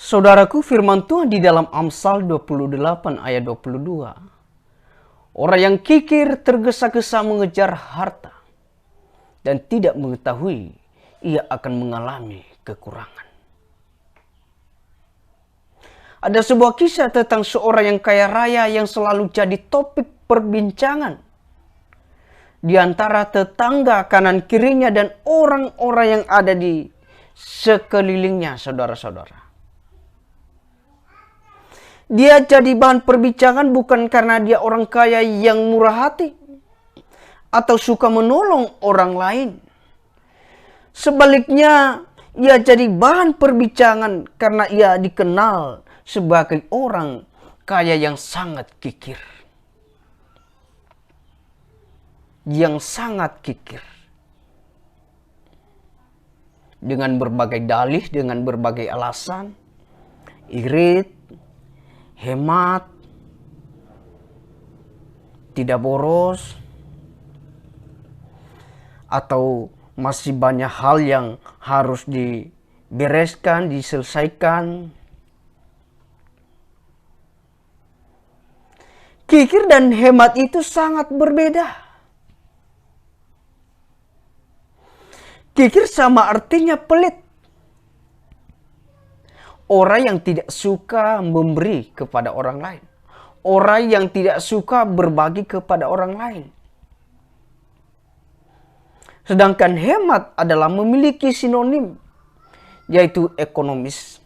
Saudaraku, firman Tuhan di dalam Amsal 28 ayat 22. Orang yang kikir tergesa-gesa mengejar harta dan tidak mengetahui ia akan mengalami kekurangan. Ada sebuah kisah tentang seorang yang kaya raya yang selalu jadi topik perbincangan di antara tetangga kanan kirinya dan orang-orang yang ada di sekelilingnya, saudara-saudara. Dia jadi bahan perbincangan bukan karena dia orang kaya yang murah hati atau suka menolong orang lain. Sebaliknya, ia jadi bahan perbincangan karena ia dikenal sebagai orang kaya yang sangat kikir. Yang sangat kikir. Dengan berbagai dalih, dengan berbagai alasan, irit, hemat, tidak boros, atau masih banyak hal yang harus dibereskan, diselesaikan. Kikir dan hemat itu sangat berbeda. Kikir sama artinya pelit. Orang yang tidak suka memberi kepada orang lain. Orang yang tidak suka berbagi kepada orang lain. Sedangkan hemat adalah memiliki sinonim, yaitu ekonomis.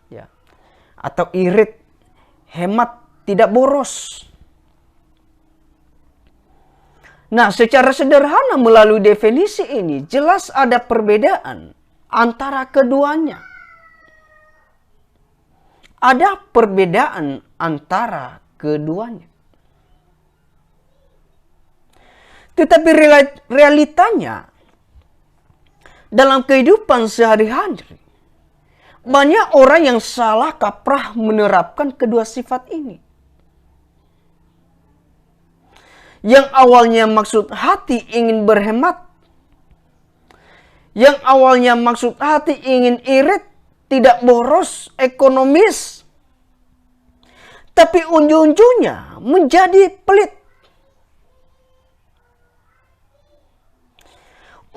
Ya. Atau irit, hemat, tidak boros. Nah, secara sederhana melalui definisi ini, jelas ada perbedaan antara keduanya. Ada perbedaan antara keduanya. Tetapi realitanya dalam kehidupan sehari-hari, banyak orang yang salah kaprah menerapkan kedua sifat ini. Yang awalnya maksud hati ingin berhemat, yang awalnya maksud hati ingin irit, tidak boros, ekonomis, tapi ujung-ujungnya menjadi pelit.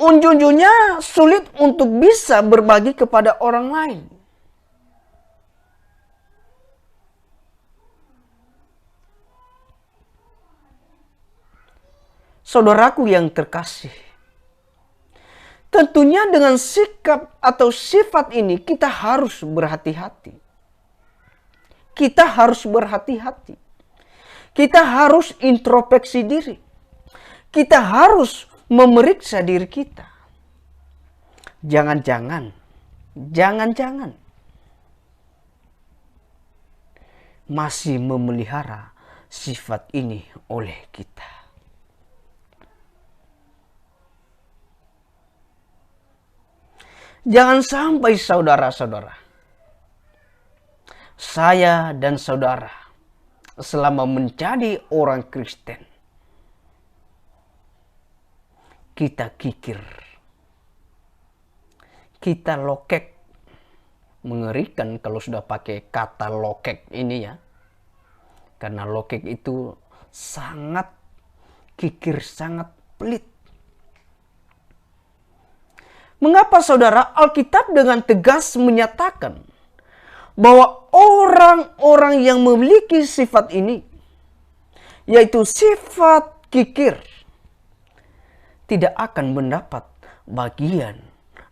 Ujung-ujungnya sulit untuk bisa berbagi kepada orang lain. Saudaraku yang terkasih, tentunya dengan sikap atau sifat ini kita harus berhati-hati. Kita harus berhati-hati. Kita harus introspeksi diri. Kita harus memeriksa diri kita. Jangan-jangan masih memelihara sifat ini oleh kita. Jangan sampai saudara-saudara, saya dan saudara selama menjadi orang Kristen, kita kikir, kita lokek. Mengerikan kalau sudah pakai kata lokek ini ya. Karena lokek itu sangat kikir, sangat pelit. Mengapa saudara? Alkitab dengan tegas menyatakan bahwa orang-orang yang memiliki sifat ini, yaitu sifat kikir, tidak akan mendapat bagian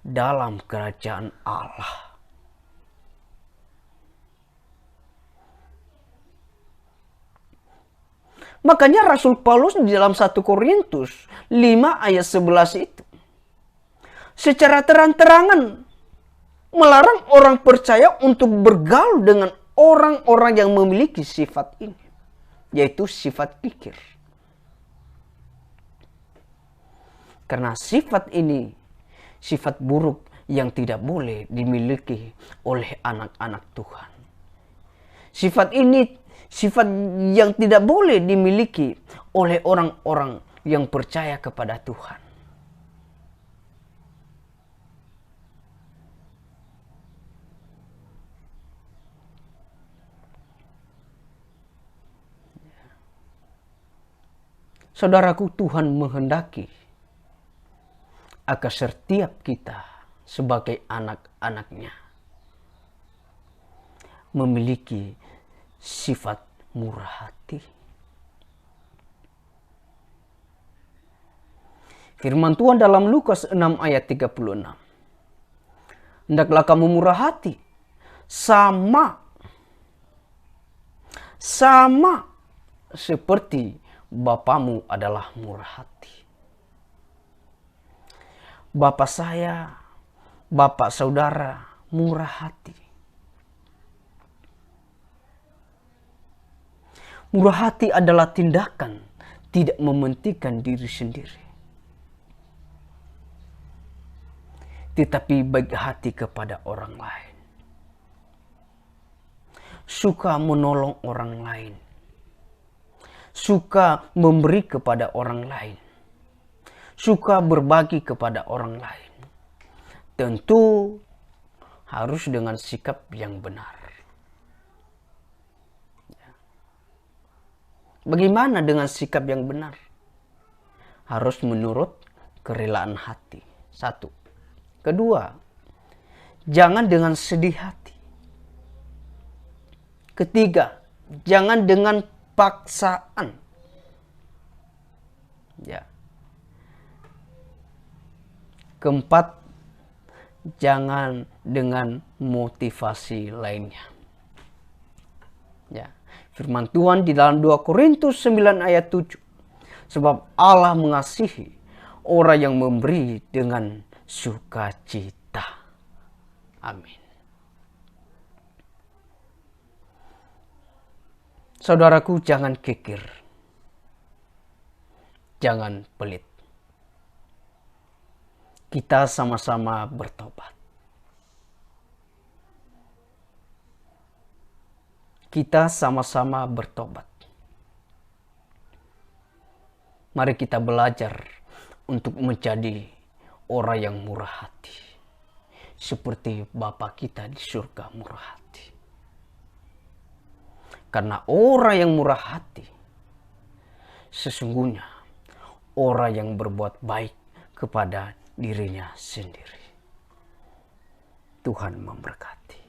dalam kerajaan Allah. Makanya Rasul Paulus di dalam 1 Korintus 5 ayat 11 itu secara terang-terangan melarang orang percaya untuk bergaul dengan orang-orang yang memiliki sifat ini, yaitu sifat kikir. Karena sifat ini sifat buruk yang tidak boleh dimiliki oleh anak-anak Tuhan. Sifat ini sifat yang tidak boleh dimiliki oleh orang-orang yang percaya kepada Tuhan. Saudaraku, Tuhan menghendaki agar setiap kita sebagai anak-anaknya memiliki sifat murah hati. Firman Tuhan dalam Lukas 6 ayat 36. Hendaklah kamu murah hati sama seperti Bapamu adalah murah hati. Bapak saya, Bapak saudara murah hati. Murah hati adalah tindakan tidak mementingkan diri sendiri, tetapi baik hati kepada orang lain. Suka menolong orang lain. Suka memberi kepada orang lain. Suka berbagi kepada orang lain. Tentu harus dengan sikap yang benar. Bagaimana dengan sikap yang benar? Harus menurut kerelaan hati. Satu. Kedua, jangan dengan sedih hati. Ketiga, jangan dengan paksaan. Ya. Keempat, jangan dengan motivasi lainnya. Ya. Firman Tuhan di dalam 2 Korintus 9 ayat 7. Sebab Allah mengasihi orang yang memberi dengan sukacita. Amin. Saudaraku, jangan kikir. Jangan pelit. Kita sama-sama bertobat. Kita sama-sama bertobat. Mari kita belajar untuk menjadi orang yang murah hati. Seperti Bapa kita di surga murah hati. Karena orang yang murah hati sesungguhnya orang yang berbuat baik kepada dirinya sendiri. Tuhan memberkati.